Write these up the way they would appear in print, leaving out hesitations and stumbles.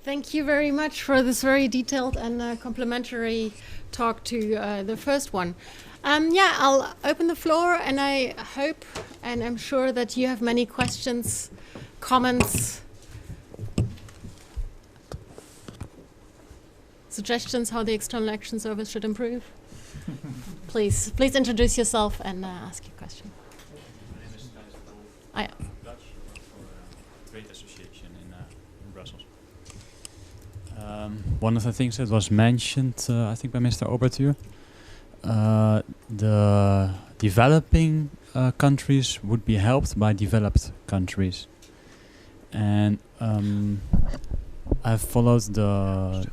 Thank you very much for this very detailed and complimentary talk to the first one. I'll open the floor, and I hope and I'm sure that you have many questions, comments, suggestions how the External Action Service should improve. Please introduce yourself and ask your question. My name is Thijs de Kool, Dutch, for Trade Association in Brussels. One of the things that was mentioned, I think by Mr. Obertur, the developing countries would be helped by developed countries. And I've followed the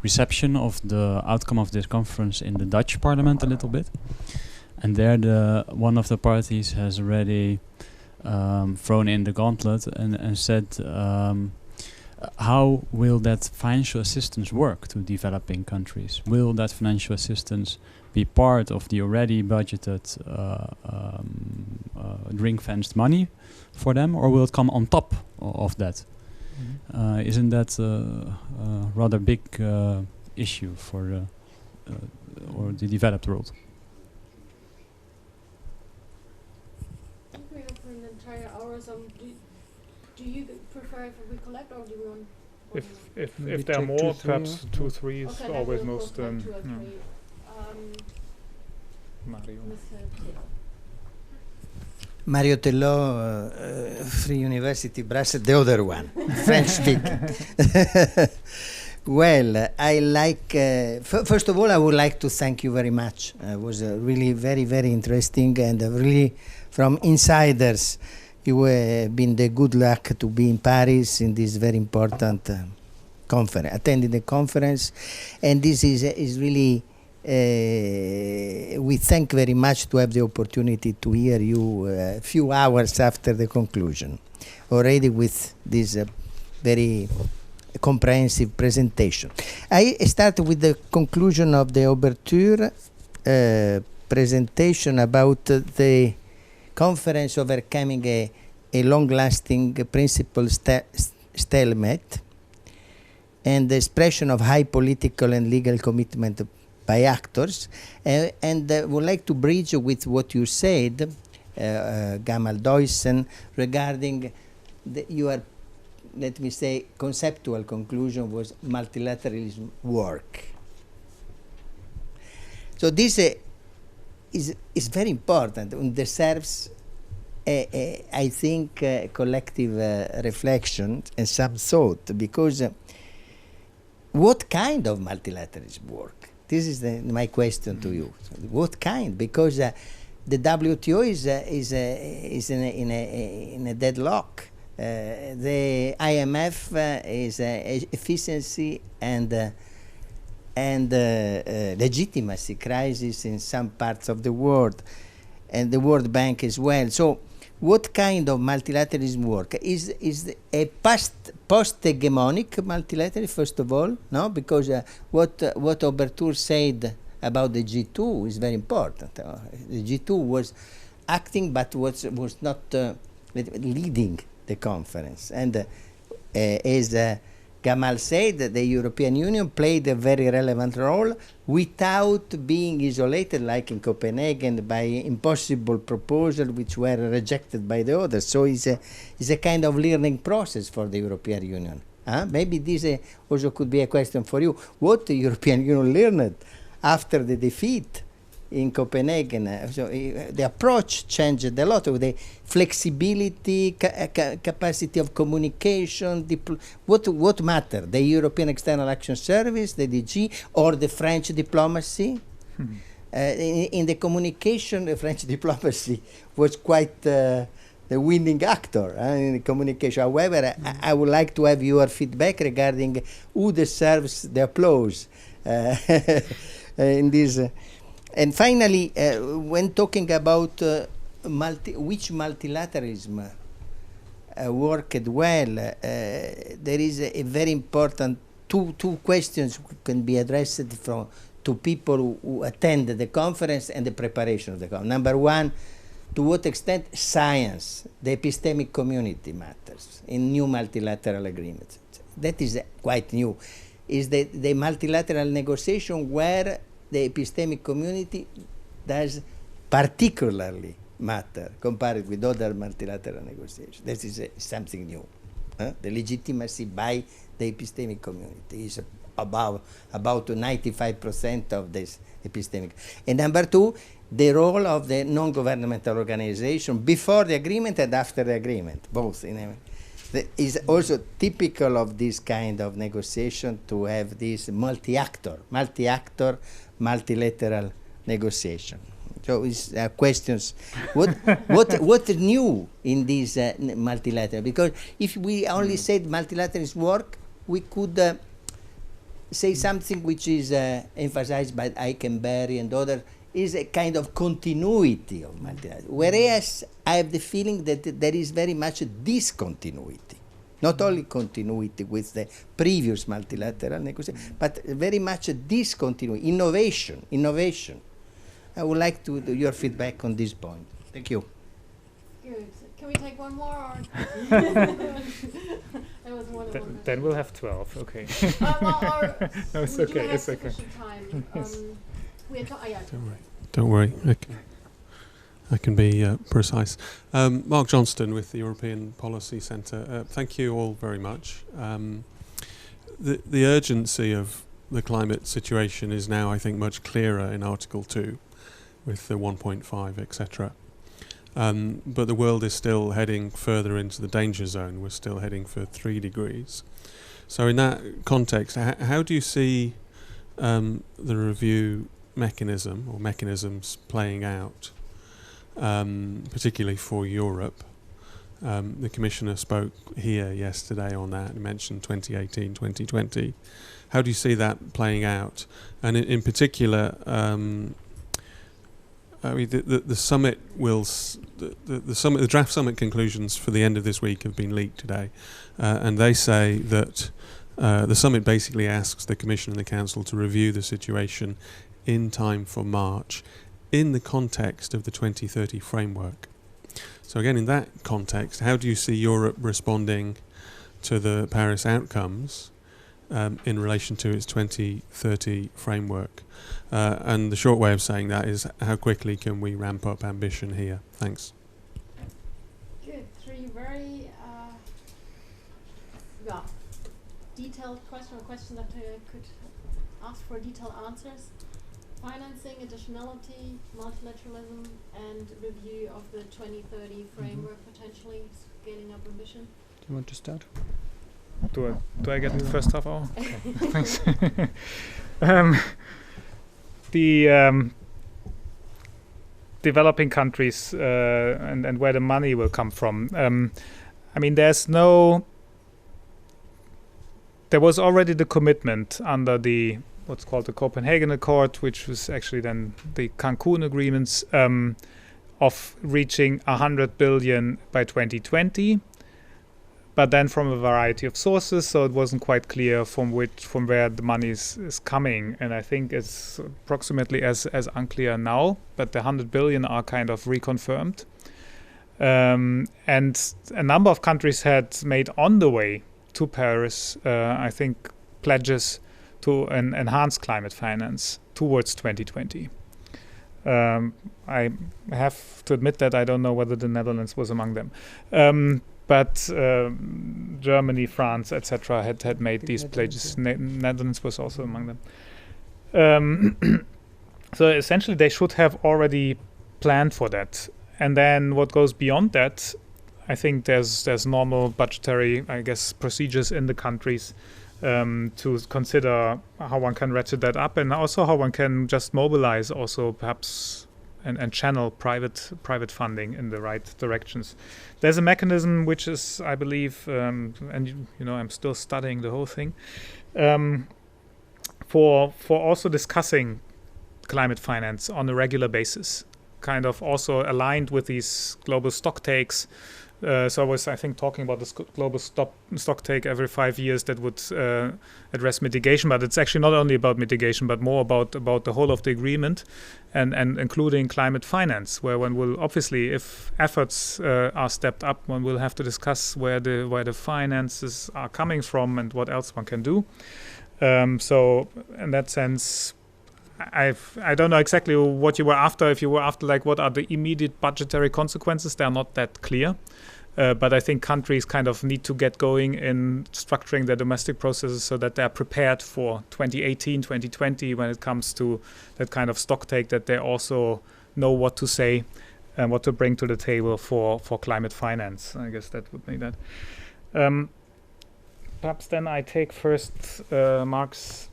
reception of the outcome of this conference in the Dutch parliament a little bit. And there one of the parties has already thrown in the gauntlet and said, how will that financial assistance work to developing countries? Will that financial assistance be part of the already budgeted ring-fenced money for them, or will it come on top of that? Mm-hmm. Isn't that a rather big issue for or the developed world? I think we have an entire hour. Do you prefer if we collect, or do we want? If there are more, perhaps 2, 3 is always most. Mario. Mario Tellot, Free University Brussels, the other one, French speaking. Well, I like, first of all, I would like to thank you very much. It was really very, very interesting, and really from insiders, you have been the good luck to be in Paris in this very important conference, attending the conference, and this is really, we thank very much to have the opportunity to hear you a few hours after the conclusion, already with this very comprehensive presentation. I start with the conclusion of the Obertur presentation about the conference overcoming a long-lasting principal stalemate and the expression of high political and legal commitment by actors, and would like to bridge with what you said, Gamal Deussen, regarding your, let me say, conceptual conclusion was multilateralism work. So this is very important and deserves, I think, collective reflection and some thought, because what kind of multilateralism work? This is my question to you. What kind? Because the WTO is in a deadlock. The IMF is efficiency and legitimacy crisis in some parts of the world, and the World Bank as well. So, what kind of multilateralism work is a post-hegemonic multilateralism, first of all? No, because what Obertur said about the G2 is very important. The G2 was acting, but was not leading the conference, and as Gamal said, the European Union played a very relevant role without being isolated, like in Copenhagen, by impossible proposals which were rejected by the others. So it's a kind of learning process for the European Union. Maybe this also could be a question for you. What the European Union learned after the defeat in Copenhagen? So the approach changed a lot of the flexibility, capacity of communication. What mattered? The European External Action Service, the DG, or the French diplomacy? In the communication, the French diplomacy was quite the winning actor in the communication. However, I would like to have your feedback regarding who deserves the applause in this. And finally, when talking about which multilateralism worked well, there is a very important two questions can be addressed to people who attended the conference and the preparation of the conference. Number one, to what extent science, the epistemic community matters in new multilateral agreements. that is quite new, is the multilateral negotiation where the epistemic community does particularly matter compared with other multilateral negotiations. This is something new. The legitimacy by the epistemic community is about 95% of this epistemic. And number two, the role of the non-governmental organization before the agreement and after the agreement, both. Is also typical of this kind of negotiation to have this multi-actor, multilateral negotiation. So it's questions. What new in this multilateral? Because if we only said multilateralism work, we could say something which is emphasized by Eikenberry and others, is a kind of continuity of multilateralism. Whereas I have the feeling that there is very much a discontinuity. Not only continuity with the previous multilateral negotiation, but very much a discontinuity, innovation. I would like to do your feedback on this point. Thank you. Good. Can we take one more? Or that was one of them. Then we'll have 12. Okay. No, it's we okay. do have It's okay. sufficient time. Yeah. Don't worry. I can be precise. Mark Johnston with the European Policy Centre. Thank you all very much. The urgency of the climate situation is now, I think, much clearer in Article 2 with the 1.5, etc. But the world is still heading further into the danger zone. We're still heading for 3 degrees. So in that context, how do you see the review mechanism or mechanisms playing out, particularly for Europe? The Commissioner spoke here yesterday on that and mentioned 2018, 2020. How do you see that playing out? And in particular, I mean, the summit will the draft summit conclusions for the end of this week have been leaked today, and they say that the summit basically asks the Commission and the Council to review the situation in time for March, in the context of the 2030 framework. So again, in that context, how do you see Europe responding to the Paris outcomes in relation to its 2030 framework? And the short way of saying that is, how quickly can we ramp up ambition here? Thanks. Good. 3 very detailed questions that could ask for detailed answers. Financing, additionality, multilateralism, and review of the 2030 framework, potentially scaling up ambition. Do you want to start? Do I get the first half hour? Okay. Thanks. The developing countries and where the money will come from. I mean, there was already the commitment under the what's called the Copenhagen Accord, which was actually then the Cancun agreements, of reaching 100 billion by 2020. But then from a variety of sources, so it wasn't quite clear from where the money is coming. And I think it's approximately as unclear now, but the 100 billion are kind of reconfirmed. And a number of countries had made on the way to Paris, I think, pledges to enhance climate finance towards 2020. I have to admit that I don't know whether the Netherlands was among them. But Germany, France, etc. had made these pledges. Netherlands was also among them. So essentially, they should have already planned for that. And then what goes beyond that, I think there's normal budgetary, I guess, procedures in the countries to consider how one can ratchet that up, and also how one can just mobilize also perhaps and channel private funding in the right directions. There's a mechanism which is, I believe, and I'm still studying the whole thing, for also discussing climate finance on a regular basis, kind of also aligned with these global stock takes, So I was, I think, talking about the global stock take every 5 years that would address mitigation, but it's actually not only about mitigation, but more about the whole of the agreement, and including climate finance, where one will obviously, if efforts are stepped up, one will have to discuss where the finances are coming from and what else one can do. So in that sense, I don't know exactly what you were after. If you were after like what are the immediate budgetary consequences, they are not that clear. But I think countries kind of need to get going in structuring their domestic processes so that they're prepared for 2018, 2020 when it comes to that kind of stock take, that they also know what to say and what to bring to the table for climate finance. I guess that would be that. Perhaps then I take first Mark's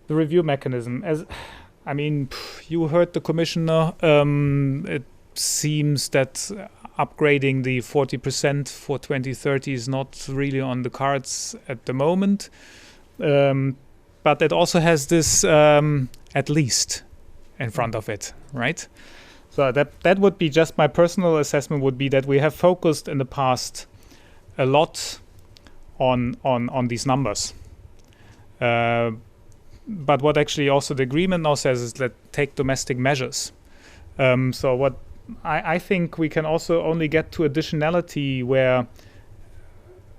the review mechanism. As I mean, you heard the commissioner. It seems that upgrading the 40% for 2030 is not really on the cards at the moment. But it also has this at least in front of it, right? So that would be just my personal assessment, would be that we have focused in the past a lot on these numbers. But what actually also the agreement now says is that take domestic measures. So what I think we can also only get to additionality where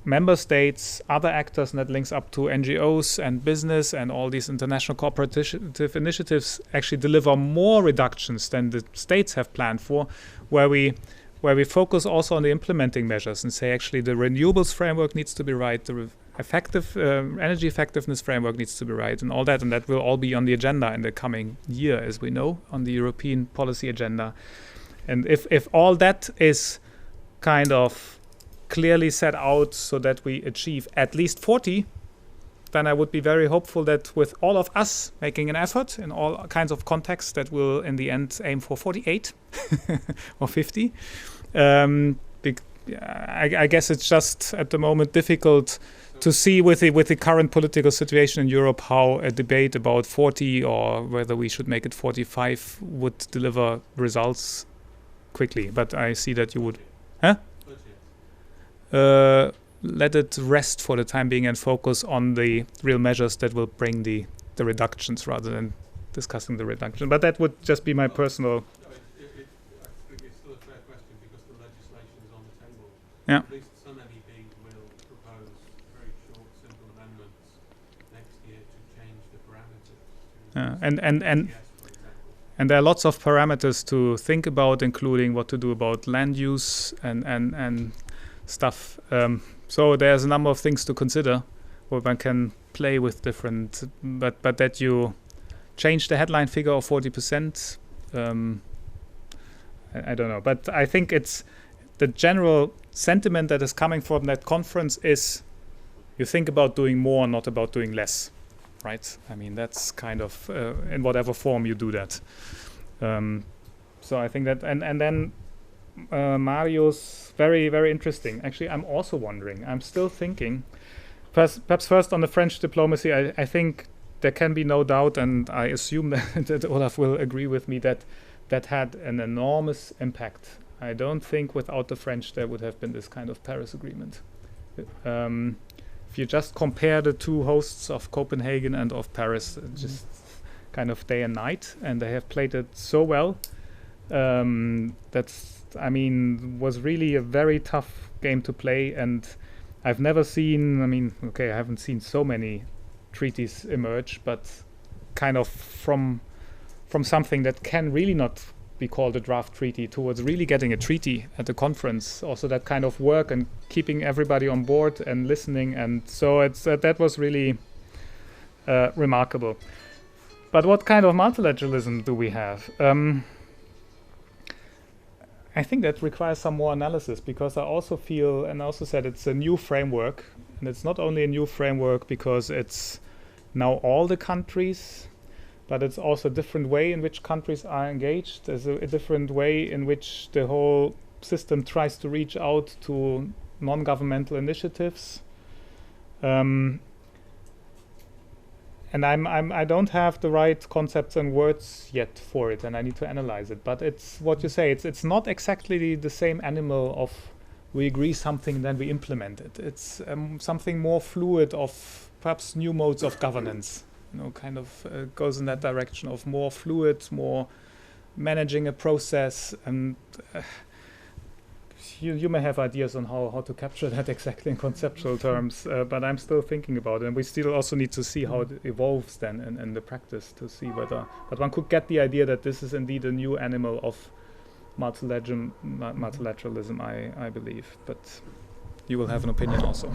member states, other actors, and that links up to NGOs and business and all these international cooperative initiatives actually deliver more reductions than the states have planned for, where we focus also on the implementing measures and say actually the renewables framework needs to be right, the effective energy effectiveness framework needs to be right, and all that, and that will all be on the agenda in the coming year, as we know, on the European policy agenda. And if all that is kind of clearly set out so that we achieve at least 40, then I would be very hopeful that with all of us making an effort in all kinds of contexts, that will in the end aim for 48 or 50. I guess it's just at the moment difficult to see with the current political situation in Europe how a debate about 40 or whether we should make it 45 would deliver results quickly. But I see that you would, let it rest for the time being and focus on the real measures that will bring the reductions rather than discussing the reduction. But that would just be my personal. I think it's still a fair question because the legislation is on the table. Yeah. At least some MEPs will propose very short, simple amendments next year to change the parameters. And there are lots of parameters to think about, including what to do about land use and stuff. So there's a number of things to consider where one can play with different, but that you change the headline figure of 40%. I don't know, but I think it's the general sentiment that is coming from that conference is you think about doing more, not about doing less, right? I mean, that's kind of in whatever form you do that. So I think that, and then Mario's very, very interesting. Actually, I'm also wondering, I'm still thinking, perhaps first on the French diplomacy, I think there can be no doubt, and I assume that Olaf will agree with me, that had an enormous impact. I don't think without the French there would have been this kind of Paris Agreement. If you just compare the two hosts of Copenhagen and of Paris, just kind of day and night, and they have played it so well. Was really a very tough game to play, and I've never seen, I haven't seen so many treaties emerge, but kind of from something that can really not be called a draft treaty towards really getting a treaty at the conference. Also that kind of work and keeping everybody on board and listening, and so it's that was really remarkable. But what kind of multilateralism do we have? I think that requires some more analysis, because I also feel, and I also said, it's a new framework, and it's not only a new framework because it's now all the countries, but it's also a different way in which countries are engaged. There's a different way in which the whole system tries to reach out to non-governmental initiatives. And I don't have the right concepts and words yet for it, and I need to analyze it. But it's what you say. It's not exactly the same animal of we agree something, then we implement it. It's something more fluid, of perhaps new modes of governance. Kind of goes in that direction of more fluid, more managing a process, and you may have ideas on how to capture that exactly in conceptual terms, but I'm still thinking about it, and we still also need to see how it evolves then in the practice to see whether, but one could get the idea that this is indeed a new animal of multilateralism, I believe, but you will have an opinion also.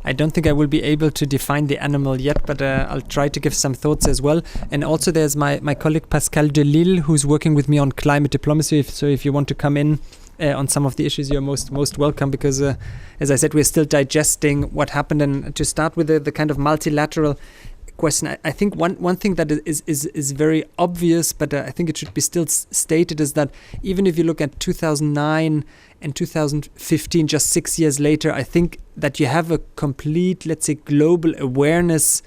I don't think I will be able to define the animal yet, but I'll try to give some thoughts as well. And also there's my colleague Pascal Delille, who's working with me on climate diplomacy. So if you want to come in on some of the issues, you're most welcome, because as I said, we're still digesting what happened. And to start with the kind of multilateral question, I think one thing that is very obvious, but I think it should be still stated, is that even if you look at 2009 and 2015, just 6 years later, I think that you have a complete, let's say, global awareness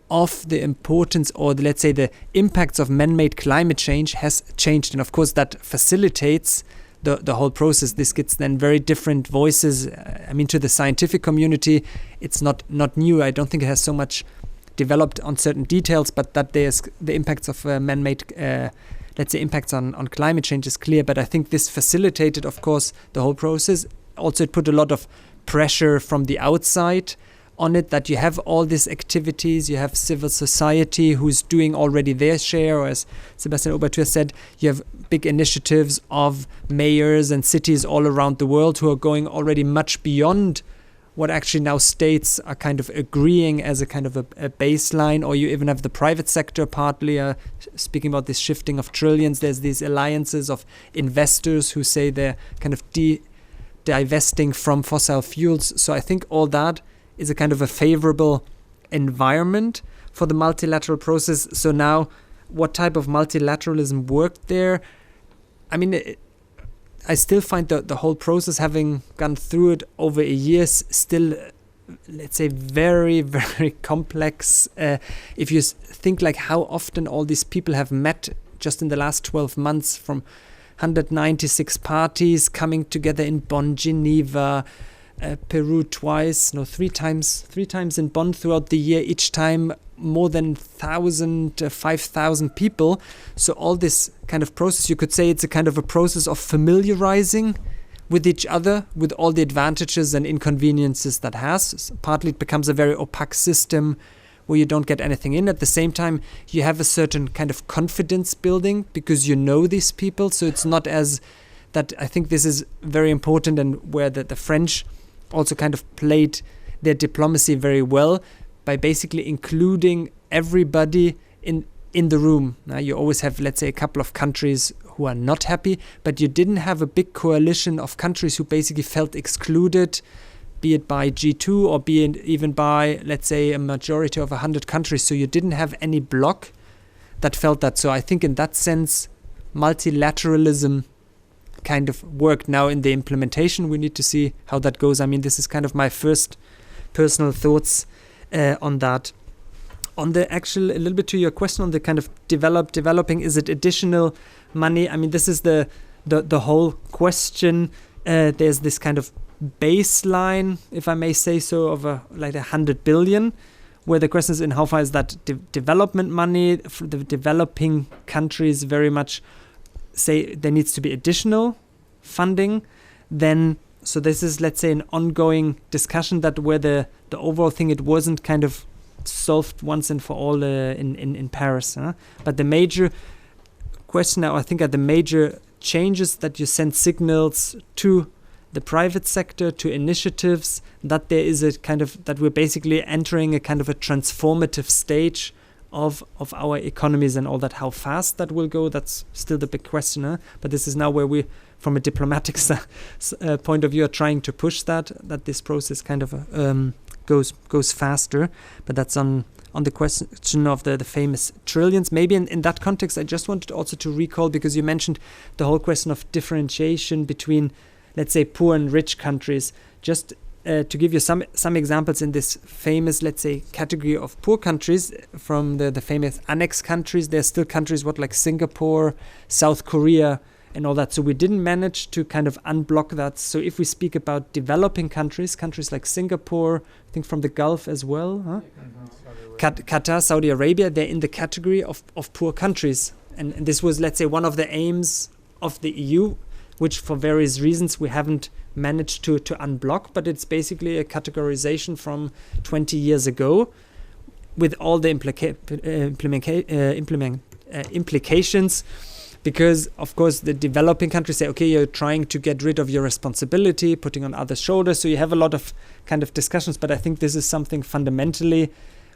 of the importance, or let's say the impacts of man-made climate change has changed. And of course that facilitates the whole process. This gets then very different voices. I mean, to the scientific community, it's not new. I don't think it has so much developed on certain details, but that there's the impacts of man-made let's say impacts on climate change is clear. But I think this facilitated, of course, the whole process. Also, it put a lot of pressure from the outside on it, that you have all these activities, you have civil society who's doing already their share, or as Sebastian Obertür said, you have big initiatives of mayors and cities all around the world who are going already much beyond what actually now states are kind of agreeing as a kind of a baseline. Or you even have the private sector partly speaking about this shifting of trillions. There's these alliances of investors who say they're kind of divesting from fossil fuels. So I think all that is a kind of a favorable environment for the multilateral process. So now, what type of multilateralism worked there? I mean, I still find the whole process, having gone through it over a year, still, let's say, very, very complex. If you think like how often all these people have met just in the last 12 months, from 196 parties coming together in Bonn, Geneva, Peru three times in Bonn throughout the year, each time more than 5,000 people. So all this kind of process, you could say it's a kind of a process of familiarizing with each other, with all the advantages and inconveniences that has. Partly it becomes a very opaque system where you don't get anything in. At the same time, you have a certain kind of confidence building because you know these people. So it's not as that. I think this is very important, and where the French also kind of played their diplomacy very well by basically including everybody in the room. Now, you always have, let's say, a couple of countries who are not happy, but you didn't have a big coalition of countries who basically felt excluded, be it by G2 or be it even by, let's say, a majority of 100 countries. So you didn't have any bloc that felt that. So I think in that sense, multilateralism kind of worked. Now in the implementation, we need to see how that goes. I mean, this is kind of my first personal thoughts on that. On the actual, a little bit to your question on the kind of developing, is it additional money? I mean, this is the whole question. There's this kind of baseline, if I may say so, of like 100 billion, where the question is in how far is that development money. For the developing countries very much say there needs to be additional funding. Then, so this is, let's say, an ongoing discussion that where the overall thing, it wasn't kind of solved once and for all in Paris. But the major question now, I think, are the major changes that you send signals to the private sector, to initiatives, that there is a kind of, that we're basically entering a kind of a transformative stage of our economies and all that. How fast that will go, that's still the big question. But this is now where we, from a diplomatic point of view, are trying to push that this process kind of goes faster. But that's on the question of the famous trillions. Maybe in that context, I just wanted also to recall, because you mentioned the whole question of differentiation between, let's say, poor and rich countries. Just to give you some examples in this famous, let's say, category of poor countries, from the famous annex countries, there's still countries like Singapore, South Korea, and all that. So we didn't manage to kind of unblock that. So if we speak about developing countries like Singapore, I think from the Gulf as well, huh? Qatar, Saudi Arabia, they're in the category of poor countries. And this was, let's say, one of the aims of the EU, which for various reasons we haven't managed to unblock, but it's basically a categorization from 20 years ago with all the implications, because of course the developing countries say, okay, you're trying to get rid of your responsibility, putting on others' shoulders, so you have a lot of kind of discussions, but I think this is something fundamentally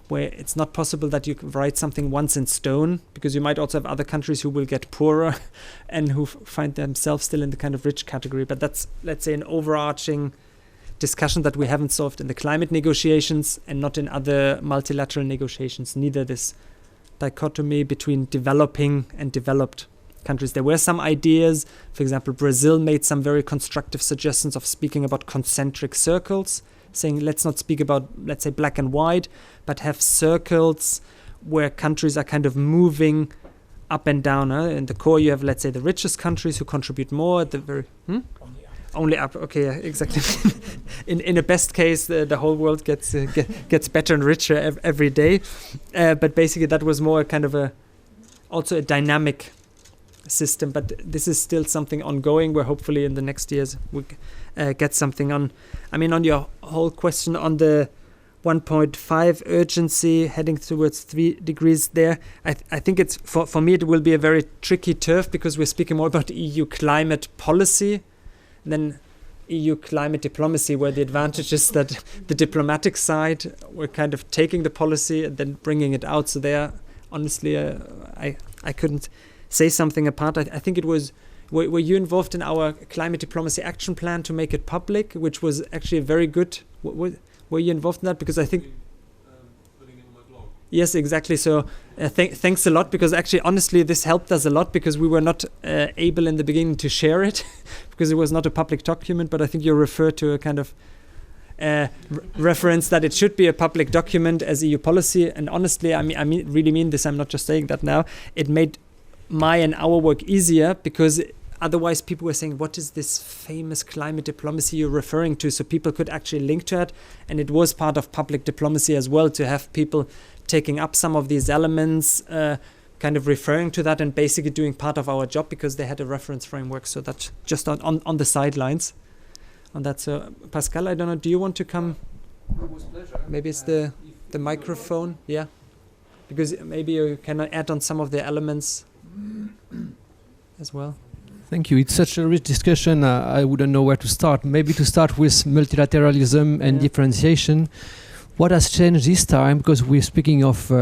where it's not possible that you can write something once in stone, because you might also have other countries who will get poorer and who find themselves still in the kind of rich category. But that's, let's say, an overarching discussion that we haven't solved in the climate negotiations and not in other multilateral negotiations, neither this dichotomy between developing and developed countries. There were some ideas. For example, Brazil made some very constructive suggestions of speaking about concentric circles, saying let's not speak about, let's say, black and white, but have circles where countries are kind of moving up and down. In the core, you have, let's say, the richest countries who contribute more. At the very only up. Okay, yeah, exactly. in a best case, the whole world gets better and richer every day. But basically, that was more kind of also a dynamic system. But this is still something ongoing, where hopefully in the next years we get something on. I mean, on your whole question on the 1.5 urgency heading towards 3 degrees there, I think it's for me it will be a very tricky turf, because we're speaking more about EU climate policy than EU climate diplomacy, where the advantage is that the diplomatic side, we're kind of taking the policy and then bringing it out. So there, honestly, I couldn't say something apart. I think it was, were you involved in our climate diplomacy action plan to make it public, which was actually a very good, were you involved in that? Because I think putting it on my blog. Yes, exactly. So thanks a lot, because actually, honestly, this helped us a lot, because we were not able in the beginning to share it because it was not a public document. But I think you refer to a kind of reference that it should be a public document as EU policy. And honestly, I really mean this. I'm not just saying that now. It made my and our work easier, because otherwise people were saying, what is this famous climate diplomacy you're referring to? So people could actually link to it. And it was part of public diplomacy as well, to have people taking up some of these elements, kind of referring to that and basically doing part of our job, because they had a reference framework. So that's just on the sidelines on that. So Pascal, I don't know, do you want to come? With pleasure. Maybe it's the microphone. Yeah. Because maybe you can add on some of the elements as well. Thank you. It's such a rich discussion. I wouldn't know where to start. Maybe to start with multilateralism and differentiation. What has changed this time? Because we're speaking of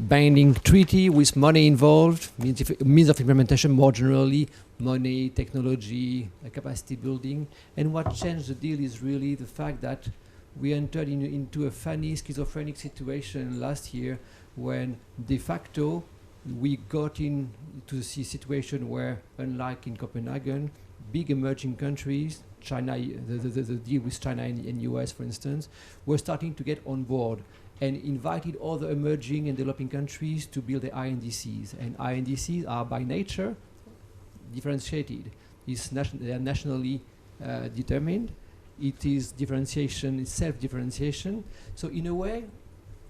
binding treaty with money involved, means of implementation more generally, money, technology, capacity building. And what changed the deal is really the fact that we entered into a funny schizophrenic situation last year, when de facto we got into the situation where, unlike in Copenhagen, big emerging countries, China, the deal with China and US, for instance, were starting to get on board and invited other emerging and developing countries to build the INDCs. And INDCs are by nature differentiated. They are nationally determined. It is differentiation, it's self-differentiation. So in a way,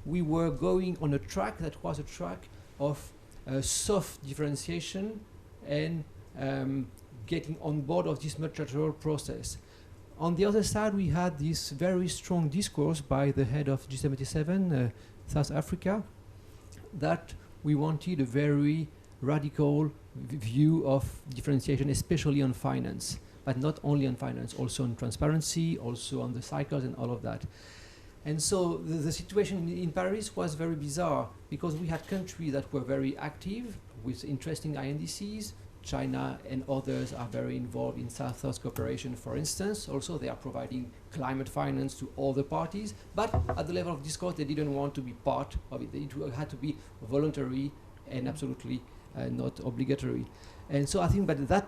we were going on a track that was a track of soft differentiation and getting on board of this multilateral process. On the other side, we had this very strong discourse by the head of G77, South Africa, that we wanted a very radical view of differentiation, especially on finance, but not only on finance, also on transparency, also on the cycles and all of that. And so the situation in Paris was very bizarre, because we had countries that were very active with interesting INDCs. China and others are very involved in South-South cooperation, for instance. Also, they are providing climate finance to all the parties. But at the level of discourse, they didn't want to be part of it. It had to be voluntary and absolutely not obligatory. And so I think that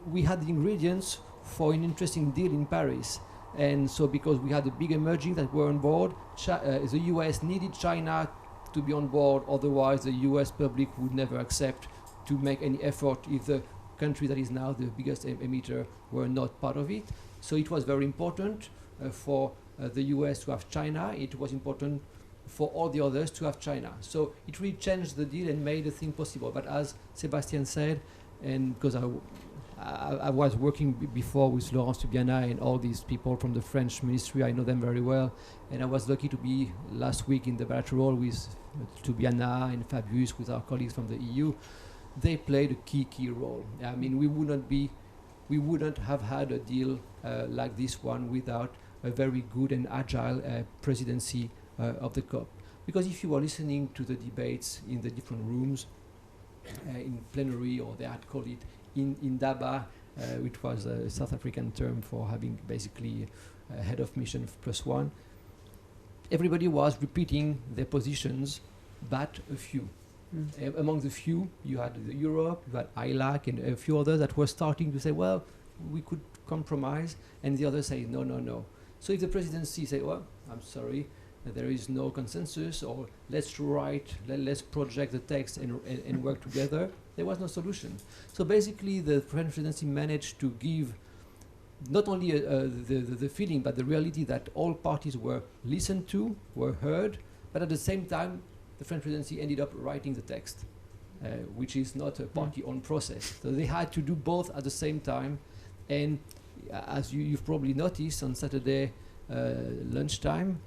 we had the ingredients for an interesting deal in Paris. And so because we had the big emerging that were on board, the US needed China to be on board, otherwise the US public would never accept to make any effort if the country that is now the biggest emitter were not part of it. So it was very important for the US to have China. It was important for all the others to have China. So it really changed the deal and made the thing possible. But as Sébastien said, and because I was working before with Laurence Tubiana and all these people from the French ministry, I know them very well, and I was lucky to be last week in the bilateral with Tubiana and Fabius, with our colleagues from the EU. They played a key role. I mean, we wouldn't have had a deal like this one without a very good and agile presidency of the COP. Because if you were listening to the debates in the different rooms, in plenary, or they had called it in Daba, which was a South African term for having basically a head of mission +1, everybody was repeating their positions, but a few. Among the few, you had Europe, you had ILAC, and a few others that were starting to say, well, we could compromise, and the others say, no. So if the presidency say, well, I'm sorry, there is no consensus, or let's project the text and work together, there was no solution. So basically the French presidency managed to give not only the feeling, but the reality that all parties were listened to, were heard, but at the same time, the French presidency ended up writing the text, which is not a party-owned process. So they had to do both at the same time, and as you've probably noticed on Saturday lunchtime,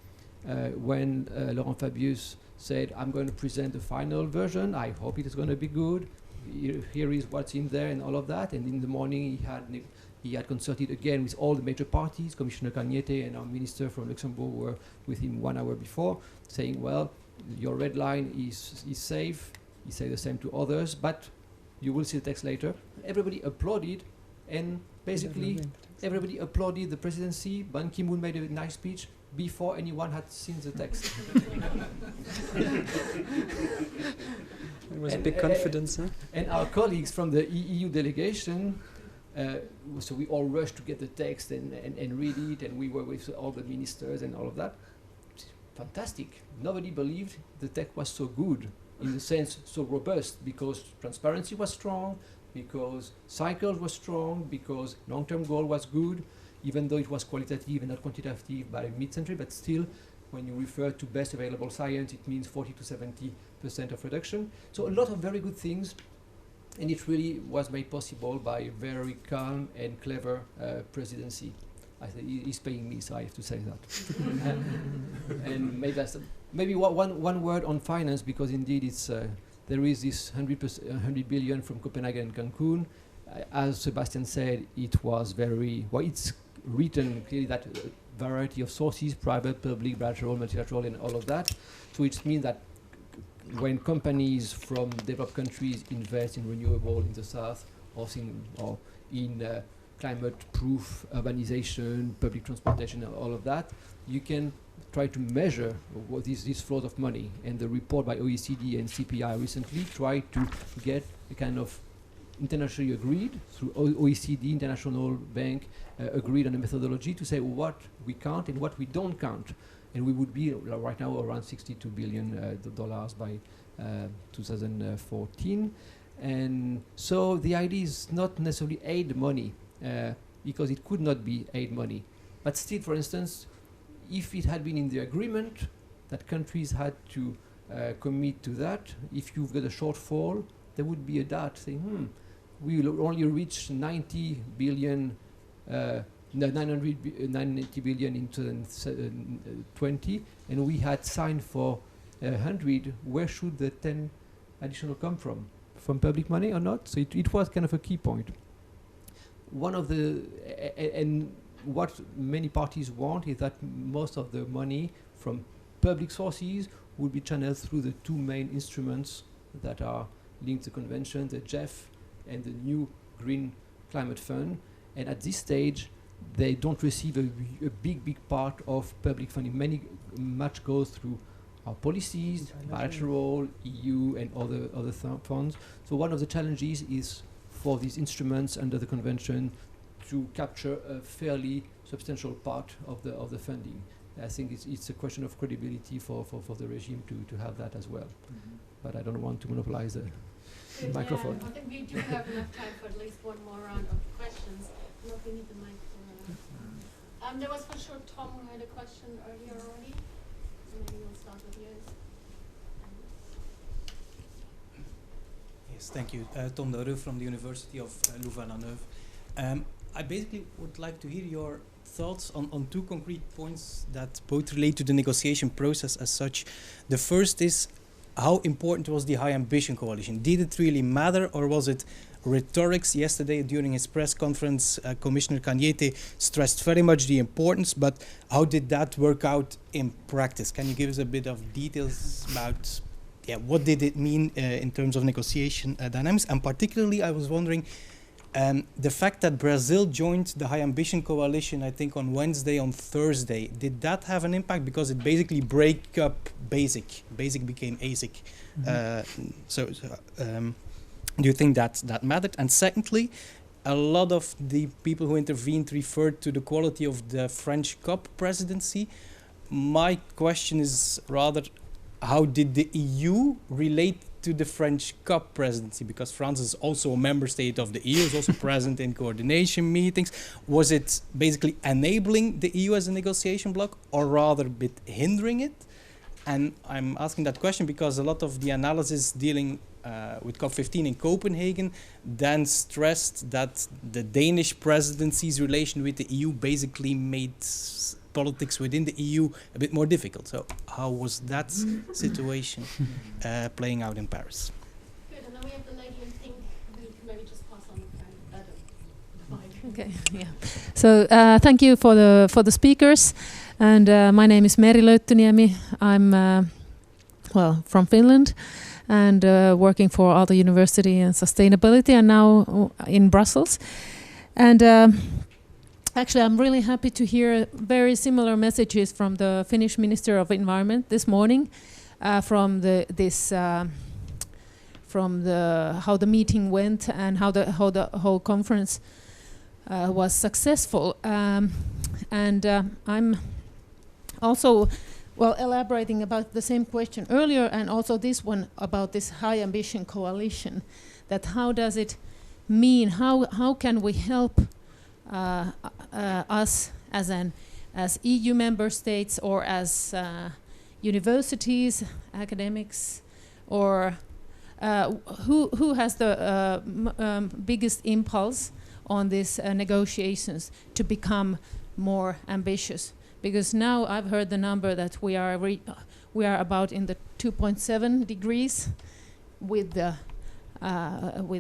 when Laurent Fabius said, I'm going to present the final version, I hope it is going to be good, here is what's in there and all of that, and in the morning he had consulted again with all the major parties. Commissioner Cagnette and our minister from Luxembourg were with him 1 hour before, saying, well, your red line is safe. He said the same to others, but you will see the text later. Everybody applauded, and basically everybody applauded the presidency. Ban Ki-moon made a nice speech before anyone had seen the text. It was a big confidence, huh? And our colleagues from the EU delegation, so we all rushed to get the text and read it, and we were with all the ministers and all of that. Fantastic. Nobody believed the text was so good, in the sense so robust, because transparency was strong, because cycles was strong, because long-term goal was good, even though it was qualitative and not quantitative by mid-century, but still, when you refer to best available science, it means 40 to 70% of reduction. So a lot of very good things, and it really was made possible by a very calm and clever presidency. I say he's paying me, so I have to say that. And maybe one word on finance, because indeed it's there is this 100 billion from Copenhagen and Cancun. As Sébastien said, it was very well. It's written clearly that variety of sources: private, public, bilateral, multilateral, and all of that. So it means that when companies from developed countries invest in renewable in the south, or in climate-proof urbanization, public transportation, and all of that, you can try to measure what these flows of money. And the report by OECD and CPI recently tried to get a kind of internationally agreed, through OECD, International Bank, agreed on a methodology to say what we count and what we don't count. And we would be right now around $62 billion by 2014. And so the idea is not necessarily aid money, because it could not be aid money. But still, for instance, if it had been in the agreement that countries had to commit to that, if you've got a shortfall, there would be a dot saying, we will only reach 90 billion, 990 billion in 2020, and we had signed for 100. Where should the 10 additional come from? From public money or not? So it was kind of a key point. One of the and what many parties want is that most of the money from public sources would be channeled through the two main instruments that are linked to the convention, the GEF and the new Green Climate Fund. And at this stage, they don't receive a big part of public funding. Much goes through our policies, bilateral, EU, and other funds. So one of the challenges is for these instruments under the convention to capture a fairly substantial part of the funding. I think it's a question of credibility for the regime to have that as well. But I don't want to monopolize Good, Microphone. I think we do have enough time for at least one more round of questions. Not we need the mic for there was for sure Tom who had a question earlier already. Maybe we'll start with yours. Yes, thank you. Tom Doreux from the University of Louvain-la-Neuve. I basically would like to hear your thoughts on two concrete points that both relate to the negotiation process as such. The first is, how important was the High Ambition Coalition? Did it really matter, or was it rhetorics? Yesterday during his press conference, Commissioner Cañete stressed very much the importance, but how did that work out in practice? Can you give us a bit of details about what did it mean in terms of negotiation dynamics? And particularly, I was wondering, the fact that Brazil joined the High Ambition Coalition, I think on Wednesday, on Thursday, did that have an impact? Because it basically break up BASIC. BASIC became ASIC. Do you think that mattered? And secondly, a lot of the people who intervened referred to the quality of the French COP presidency. My question is rather, how did the EU relate to the French COP presidency? Because France is also a member state of the EU, is also present in coordination meetings. Was it basically enabling the EU as a negotiation bloc, or rather a bit hindering it? And I'm asking that question because a lot of the analysis dealing with COP15 in Copenhagen then stressed that the Danish presidency's relation with the EU basically made politics within the EU a bit more difficult. So how was that situation playing out in Paris? Good, and then we have the lady in pink. We can maybe just pass on the mic. Okay, yeah. So thank you for the speakers, and my name is Meri Löyttyniemi. I'm from Finland, and working for Aalto University in sustainability, and now in Brussels. And actually, I'm really happy to hear very similar messages from the Finnish Minister of Environment this morning, from how the meeting went and how the whole conference was successful. And I'm also elaborating about the same question earlier, and also this one about this High Ambition Coalition. That how does it mean? How can we help us as EU member states, or as universities, academics, or who has the biggest impulse on these negotiations to become more ambitious? Because now I've heard the number that we are about in the 2.7 degrees with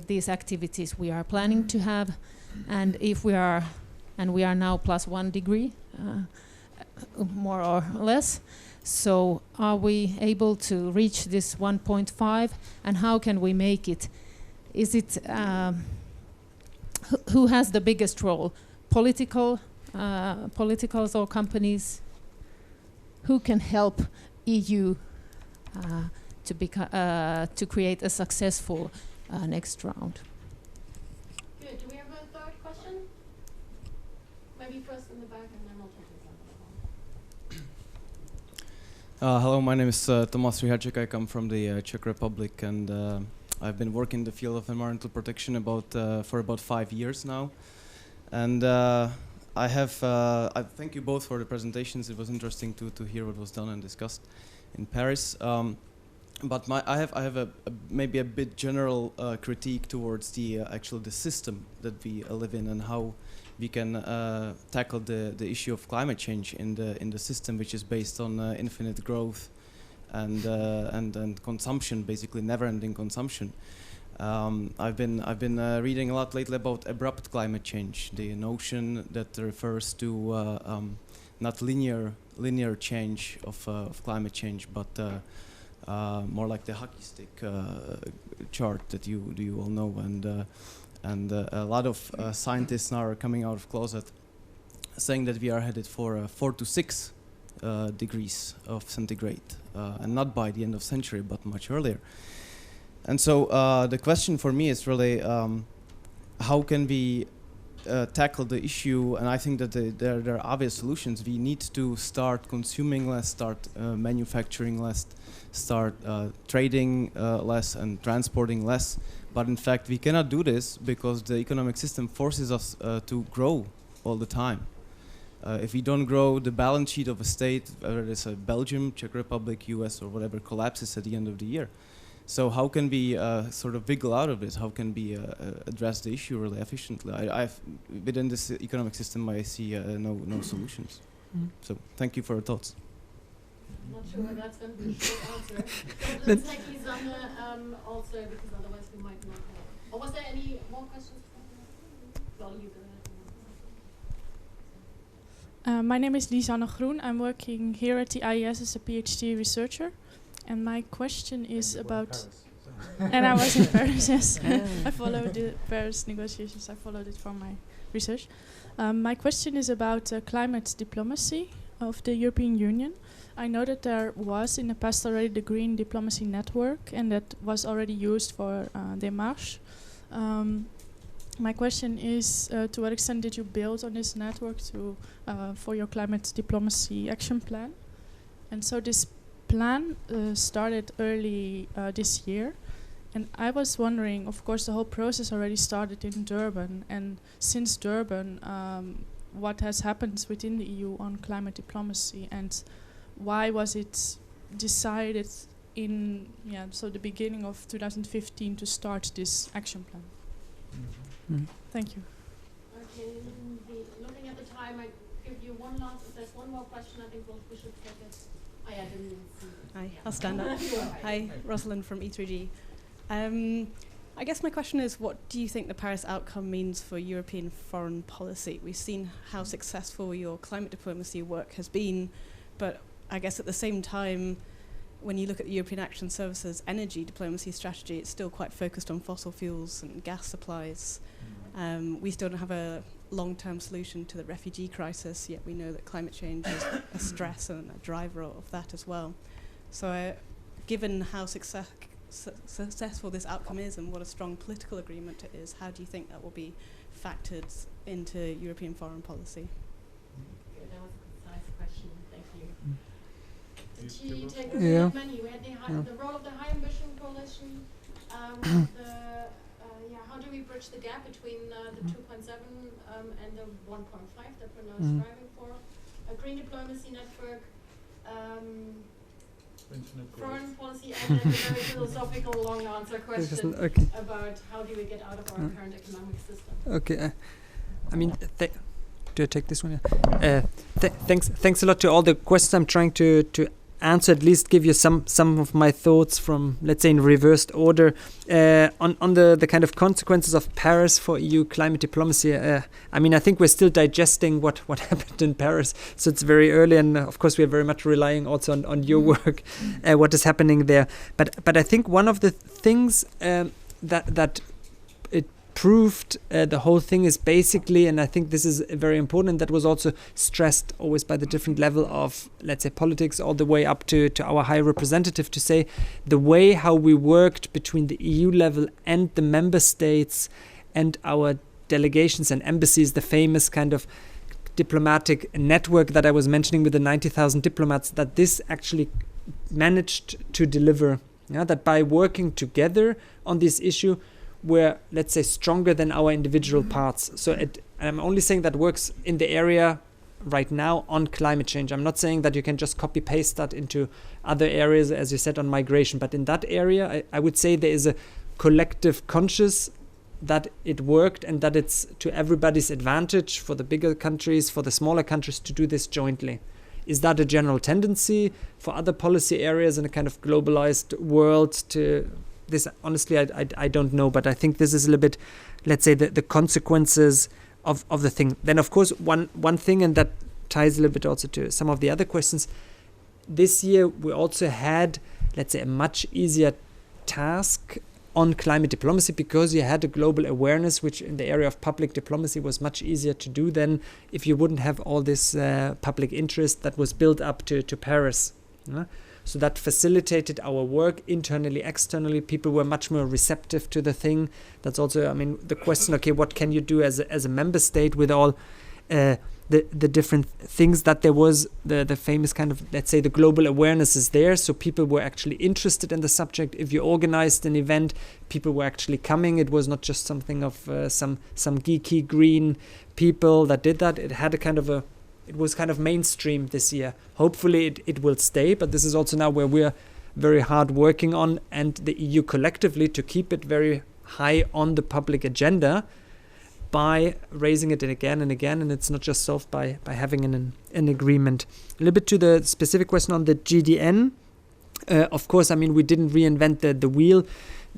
these activities we are planning to have. And if we are now plus 1 degree, more or less. So are we able to reach this 1.5, and how can we make it? Is it who has the biggest role? Politicals or companies? Who can help EU to create a successful next round? Good. Do we have a third question? Maybe first in the back, and then I'll take this other one. Hello, my name is Tomáš Rihaček. I come from the Czech Republic, and I've been working in the field of environmental protection for about 5 years now. And I thank you both for the presentations. It was interesting to hear what was done and discussed in Paris. But I have maybe a bit general critique towards the system that we live in, and how we can tackle the issue of climate change in the system, which is based on infinite growth and consumption, basically never-ending consumption. I've been reading a lot lately about abrupt climate change, the notion that refers to not linear change of climate change, but more like the hockey stick chart that you all know, and a lot of scientists now are coming out of closet, saying that we are headed for 4 to 6 degrees of centigrade, and not by the end of century, but much earlier. And so the question for me is really, how can we tackle the issue, and I think that there are obvious solutions. We need to start consuming less, start manufacturing less, start trading less and transporting less. But in fact, we cannot do this because the economic system forces us to grow all the time. If we don't grow, the balance sheet of a state, whether it's Belgium, Czech Republic, US, or whatever, collapses at the end of the year. So how can we sort of wiggle out of it? How can we address the issue really efficiently? Within this economic system, I see no solutions. So thank you for your thoughts. Not sure whether that's going to be a short answer. But let's take Lisanne also, because otherwise we might not have. Or was there any more questions? Well, you go ahead. My name is Lisanne Groen. I'm working here at the IES as a PhD researcher. And my question is about... And I was in Paris, yes. I followed the Paris negotiations. I followed it for my research. My question is about climate diplomacy of the European Union. I know that there was in the past already the Green Diplomacy Network, and that was already used for Démarche. My question is, to what extent did you build on this network for your climate diplomacy action plan? And so this plan started early this year, and I was wondering, of course the whole process already started in Durban, and since Durban what has happened within the EU on climate diplomacy, and why was it decided in the beginning of 2015 to start this action plan? Thank you. Okay, looking at the time, I give you one last, if there's one more question, I think we should take it. Oh, yeah, I didn't even see. Hi, I'll stand up. Hi, Rosalind from E3G. I guess my question is, what do you think the Paris outcome means for European foreign policy? We've seen how successful your climate diplomacy work has been, but I guess at the same time, when you look at the European Action Service's energy diplomacy strategy, it's still quite focused on fossil fuels and gas supplies. We still don't have a long-term solution to the refugee crisis, yet we know that climate change is a stress and a driver of that as well. So given how successful this outcome is and what a strong political agreement it is, how do you think that will be factored into European foreign policy? Good, that was a concise question. Thank you. Did she take a Yeah. many? We had the role of the High Ambition Coalition. How do we bridge the gap between the 2.7 and the 1.5 that we're now striving for? A green diplomacy network, foreign policy, and then a very philosophical long answer question about how do we get out of our current economic system. Okay, I mean, do I take this one? Yeah. Thanks a lot to all the questions. I'm trying to answer, at least give you some of my thoughts from, let's say, in reversed order on the kind of consequences of Paris for EU climate diplomacy. I mean, I think we're still digesting what happened in Paris, so it's very early, and of course we are very much relying also on your work, what is happening there. But I think one of the things that it proved the whole thing is basically, and I think this is very important, that was also stressed always by the different level of, let's say, politics, all the way up to our high representative, to say the way how we worked between the EU level and the member states and our delegations and embassies, the famous kind of diplomatic network that I was mentioning with the 90,000 diplomats, that this actually managed to deliver, that by working together on this issue, we're, let's say, stronger than our individual parts. So I'm only saying that works in the area right now on climate change. I'm not saying that you can just copy paste that into other areas, as you said, on migration. But in that area, I would say there is a collective conscious that it worked and that it's to everybody's advantage, for the bigger countries, for the smaller countries, to do this jointly. Is that a general tendency for other policy areas in a kind of globalized world to... This, honestly, I don't know, but I think this is a little bit, let's say, the consequences of the thing. Then, of course, one thing, and that ties a little bit also to some of the other questions. This year, we also had, let's say, a much easier task on climate diplomacy, because you had a global awareness, which in the area of public diplomacy was much easier to do than if you wouldn't have all this public interest that was built up to Paris. So that facilitated our work internally, externally. People were much more receptive to the thing. That's also, I mean, the question, okay, what can you do as a member state with all the different things that there was, the famous kind of, let's say, the global awareness is there. So people were actually interested in the subject. If you organized an event, people were actually coming. It was not just something of some geeky green people that did that. It had a kind of it was kind of mainstream this year. Hopefully it will stay, but this is also now where we're very hard working on, and the EU collectively, to keep it very high on the public agenda by raising it again and again, and it's not just solved by having an agreement. A little bit to the specific question on the GDN. Of course, I mean, we didn't reinvent the wheel.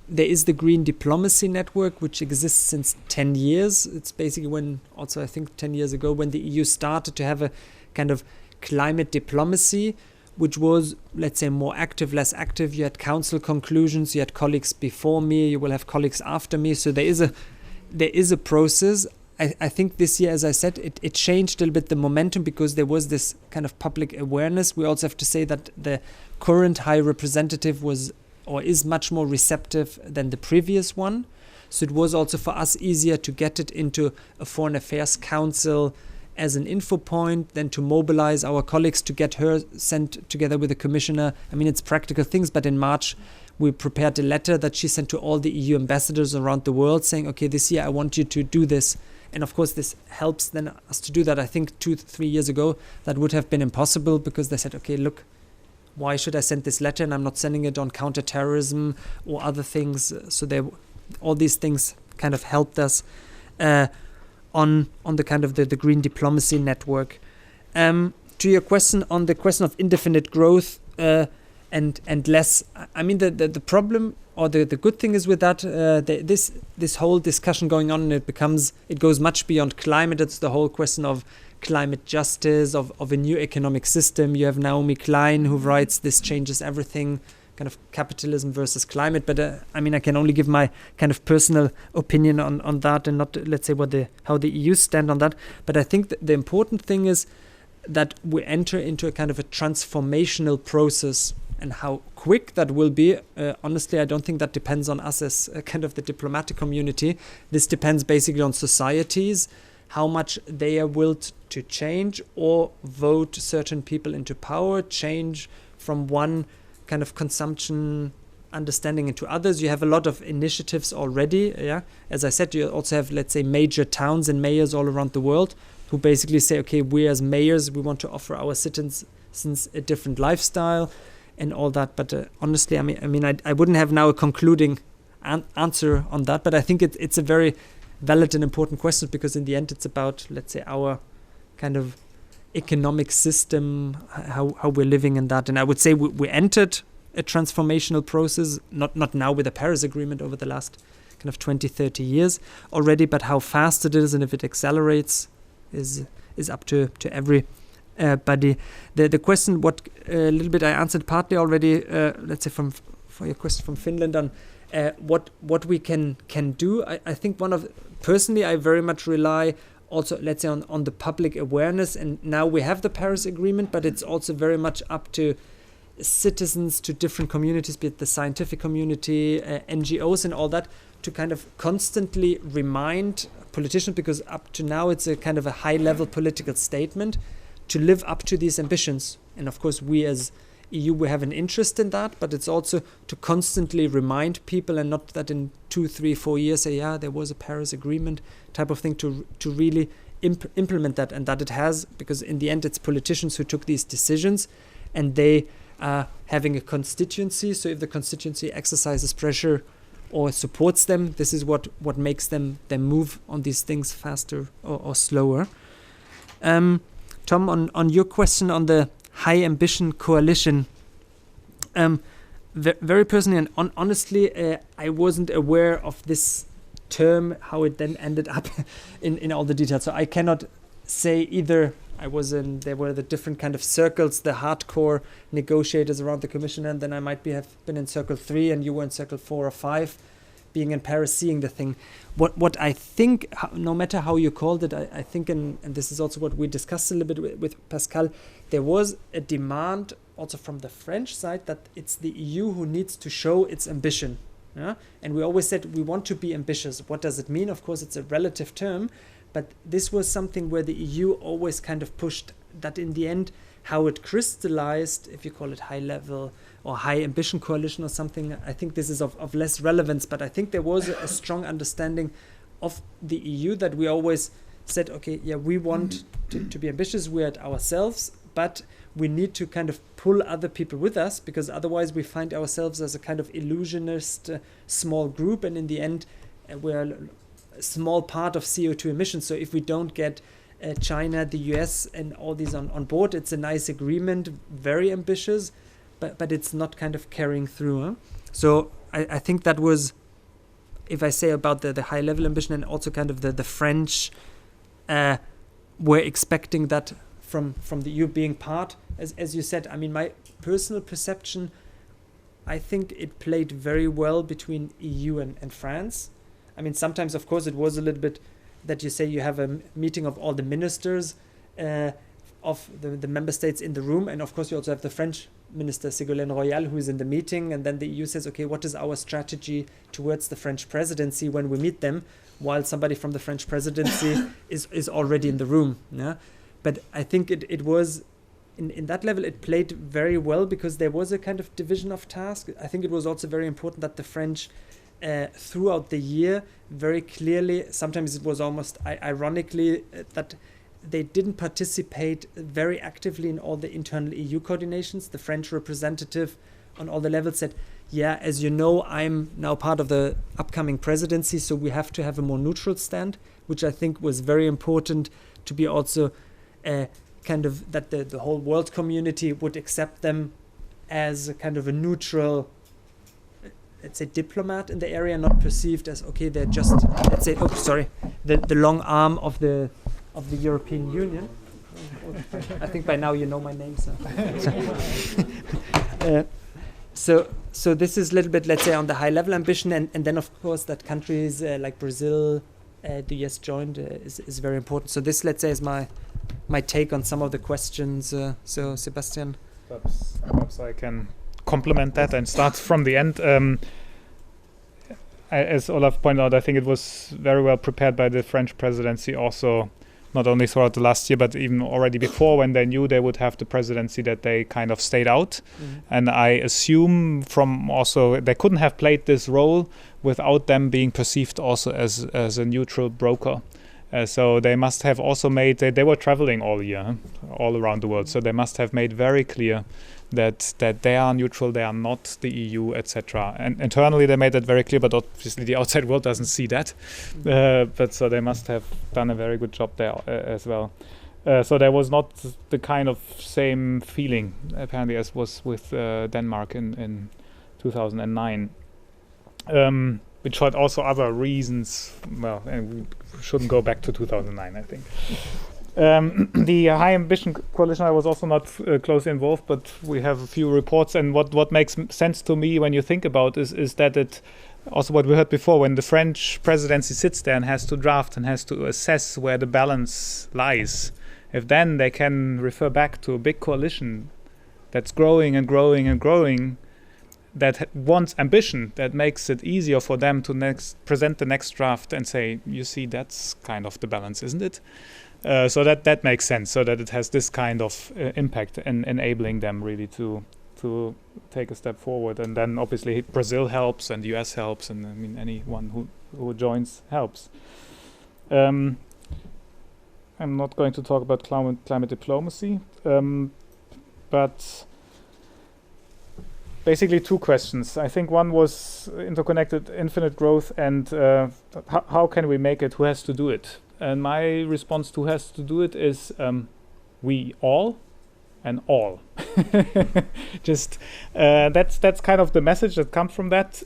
There is the Green Diplomacy Network, which exists since 10 years. It's basically when, also I think 10 years ago, when the EU started to have a kind of climate diplomacy, which was, let's say, more active, less active. You had council conclusions, you had colleagues before me, you will have colleagues after me. So there is a process. I think this year, as I said, it changed a little bit the momentum because there was this kind of public awareness. We also have to say that the current High Representative was or is much more receptive than the previous one. So it was also for us easier to get it into a Foreign Affairs Council as an info point than to mobilize our colleagues to get her sent together with the commissioner. I mean, it's practical things, but in March, we prepared a letter that she sent to all the EU ambassadors around the world saying, okay, this year I want you to do this. And of course, this helps then us to do that. I think 2-3 years ago, that would have been impossible because they said, okay, look, why should I send this letter? And I'm not sending it on counterterrorism or other things. So all these things kind of helped us on the kind of the Green Diplomacy Network. To your question on the question of indefinite growth and less, I mean, the problem or the good thing is with that, this whole discussion going on, it goes much beyond climate. It's the whole question of climate justice, of a new economic system. You have Naomi Klein who writes This Changes Everything, kind of capitalism versus climate. But I mean, I can only give my kind of personal opinion on that and not, let's say, how the EU stand on that. But I think the important thing is that we enter into a kind of a transformational process, and how quick that will be. Honestly, I don't think that depends on us as kind of the diplomatic community. This depends basically on societies, how much they are willed to change or vote certain people into power, change from one kind of consumption understanding into others. You have a lot of initiatives already. Yeah, as I said, you also have, let's say, major towns and mayors all around the world who basically say, okay, we as mayors, we want to offer our citizens a different lifestyle and all that. But honestly, I mean, I wouldn't have now a concluding answer on that. But I think it's a very valid and important question because in the end, it's about, let's say, our kind of economic system, how we're living in that. And I would say we entered a transformational process, not now with the Paris Agreement over the last kind of 20-30 years already, but how fast it is and if it accelerates is up to everybody. The question, what a little bit I answered partly already, let's say for your question from Finland on what we can do. I think personally I very much rely also, let's say, on the public awareness. And now we have the Paris Agreement, but it's also very much up to citizens, to different communities, be it the scientific community, NGOs and all that, to kind of constantly remind politicians, because up to now it's a kind of a high-level political statement, to live up to these ambitions. And of course, we as EU, we have an interest in that, but it's also to constantly remind people, and not that in 2, 3, 4 years say, yeah, there was a Paris Agreement type of thing, to really implement that, and that it has, because in the end it's politicians who took these decisions, and they are having a constituency. So if the constituency exercises pressure or supports them, this is what makes them move on these things faster or slower. Tom, on your question on the High Ambition Coalition, very personally and honestly, I wasn't aware of this term, how it then ended up in all the details. So I cannot say either. There were the different kind of circles, the hardcore negotiators around the Commission, and then I might have been in circle 3 and you were in circle 4 or 5, being in Paris, seeing the thing. What I think, no matter how you called it, I think, and this is also what we discussed a little bit with Pascal, there was a demand also from the French side, that it's the EU who needs to show its ambition. Yeah? And we always said we want to be ambitious. What does it mean? Of course, it's a relative term, but this was something where the EU always kind of pushed that in the end. How it crystallized, if you call it high level or high ambition coalition or something, I think this is of less relevance, but I think there was a strong understanding of the EU that we always said, okay, yeah, we want to be ambitious, we're at ourselves, but we need to kind of pull other people with us, because otherwise we find ourselves as a kind of illusionist small group, and in the end we're a small part of CO2 emissions. So if we don't get China, the US and all these on board, it's a nice agreement, very ambitious, but it's not kind of carrying through. Huh? So I think that was, if I say about the high level ambition, and also kind of the French were expecting that from the EU being part, as you said. I mean, my personal perception, I think it played very well between EU and France. I mean, sometimes, of course, it was a little bit that you say you have a meeting of all the ministers of the member states in the room, and of course you also have the French minister Ségolène Royal who is in the meeting, and then the EU says, okay, what is our strategy towards the French presidency when we meet them, while somebody from the French presidency is already in the room. Yeah? But I think it was, in that level, it played very well, because there was a kind of division of task. I think it was also very important that the French throughout the year very clearly, sometimes it was almost ironically that they didn't participate very actively in all the internal EU coordinations. The French representative on all the levels said, yeah, as you know, I'm now part of the upcoming presidency, so we have to have a more neutral stand, which I think was very important to be also kind of that the whole world community would accept them as a kind of a neutral, let's say, diplomat in the area, not perceived as, okay, they're just, let's say, the long arm of the European Union. I think by now you know my name, so. So this is a little bit, let's say, on the high level ambition, and then of course that countries like Brazil, the US joined is very important. So this, let's say, is my take on some of the questions. So Sebastian. Perhaps I can complement that and start from the end. As Olaf pointed out, I think it was very well prepared by the French presidency also, not only throughout the last year, but even already before, when they knew they would have the presidency, that they kind of stayed out. And I assume from also, they couldn't have played this role without them being perceived also as a neutral broker. So they must have also made, they were traveling all year, all around the world, so they must have made very clear that they are neutral, they are not the EU, etc. And internally they made that very clear, but obviously the outside world doesn't see that. But so they must have done a very good job there as well. So there was not the kind of same feeling apparently as was with Denmark in 2009. Which had also other reasons. Well, and we shouldn't go back to 2009, I think. The High Ambition Coalition, I was also not closely involved, but we have a few reports. And what makes sense to me when you think about is that it also what we heard before, when the French presidency sits there and has to draft and has to assess where the balance lies, if then they can refer back to a big coalition that's growing and growing and growing, that wants ambition, that makes it easier for them to present the next draft and say, you see, that's kind of the balance, isn't it? So that makes sense, so that it has this kind of impact and enabling them really to take a step forward. And then obviously Brazil helps and the US helps, and I mean anyone who joins helps. I'm not going to talk about climate diplomacy, but basically two questions. I think one was interconnected infinite growth and how can we make it, who has to do it? And my response to who has to do it is we all and all. Just that's kind of the message that comes from that.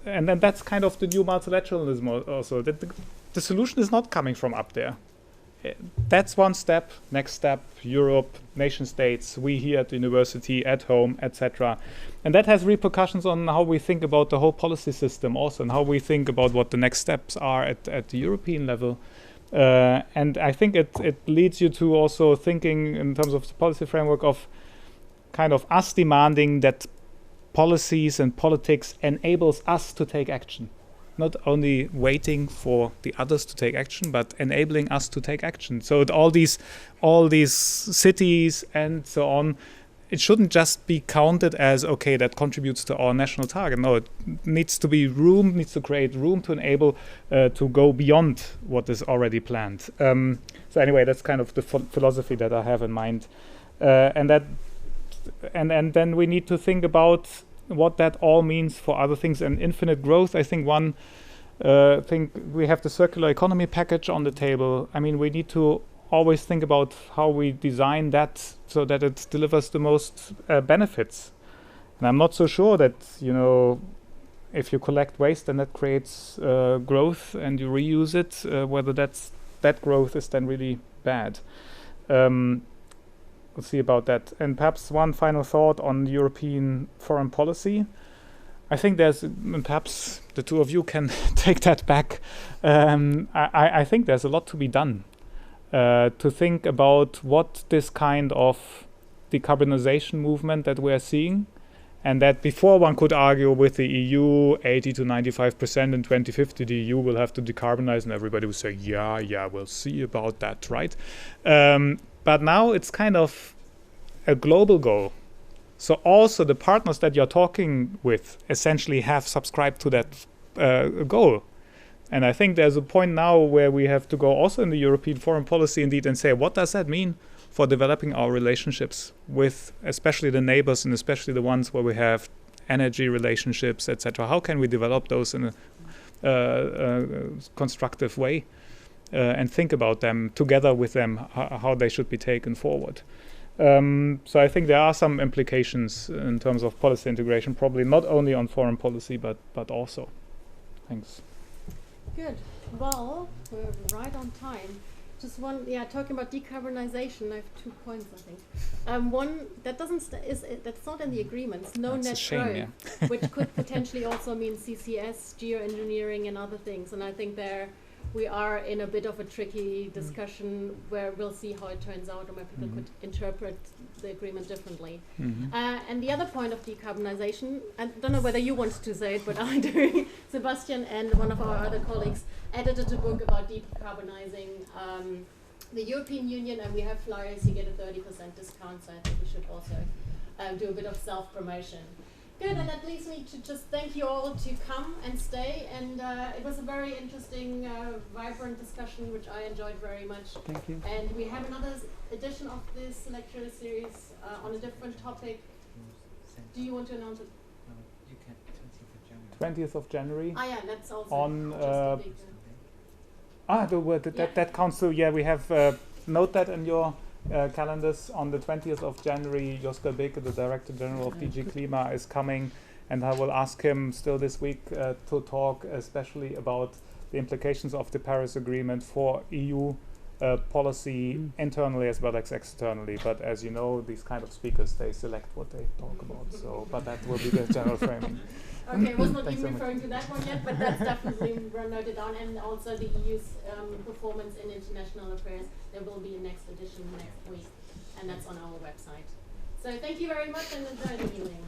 And then that's kind of the new multilateralism also, that the solution is not coming from up there. That's one step. Next step, Europe, nation states, we here at the university, at home, etc. And that has repercussions on how we think about the whole policy system also, and how we think about what the next steps are at the European level. And I think it leads you to also thinking in terms of the policy framework of kind of us demanding that policies and politics enables us to take action. Not only waiting for the others to take action, but enabling us to take action. So all these cities and so on, it shouldn't just be counted as, okay, that contributes to our national target. No, it needs to to create room to enable to go beyond what is already planned. So anyway, that's kind of the philosophy that I have in mind. And then we need to think about what that all means for other things. And infinite growth, I think one thing, we have the circular economy package on the table. I mean, we need to always think about how we design that so that it delivers the most benefits. And I'm not so sure that, if you collect waste and that creates growth and you reuse it, whether that growth is then really bad. We'll see about that. And perhaps one final thought on European foreign policy. I think perhaps the two of you can take that back. I think there's a lot to be done to think about what this kind of decarbonization movement that we're seeing, and that before one could argue with the EU 80 to 95% in 2050, the EU will have to decarbonize, and everybody would say, yeah, we'll see about that, right? But now it's kind of a global goal. So also the partners that you're talking with essentially have subscribed to that goal. And I think there's a point now where we have to go also in the European foreign policy indeed and say, what does that mean for developing our relationships with especially the neighbors and especially the ones where we have energy relationships, etc. How can we develop those in a constructive way? And think about them together with them, how they should be taken forward. So I think there are some implications in terms of policy integration, probably not only on foreign policy, but also. Thanks. Good. Well, we're right on time. Just one, talking about decarbonization, I have 2 points, I think. One, that that's not in the agreements. No That's net a shame, zero, which could potentially also mean CCS, geoengineering, and other things. And I think we are in a bit of a tricky discussion where we'll see how it turns out and where people could interpret the agreement differently. And the other point of decarbonization, I don't know whether you want to say it, but I do. Sebastian and one of our other colleagues edited a book about decarbonizing the European Union, and we have flyers. You get a 30% discount, so I think we should also do a bit of self-promotion. Good, and that leads me to just thank you all to come and stay. And it was a very interesting, vibrant discussion, which I enjoyed very much. Thank you. And we have another edition of this lecture series on a different topic. Do you want to announce it? You can. 20th of January. Yeah, that's also on just a big, that counts too. Yeah, we have note that in your calendars. On the 20th of January, Josker Beke, the Director General of DG Klima, is coming, and I will ask him still this week to talk especially about the implications of the Paris Agreement for EU policy internally as well as externally. But as you know, these kind of speakers, they select what they talk about. So, but that will be the general framing. Okay, I was not Thanks even so much. referring to that one yet, but that's definitely noted down. And also the EU's performance in international affairs. There will be a next edition next week, and that's on our website. So thank you very much and enjoy the evening.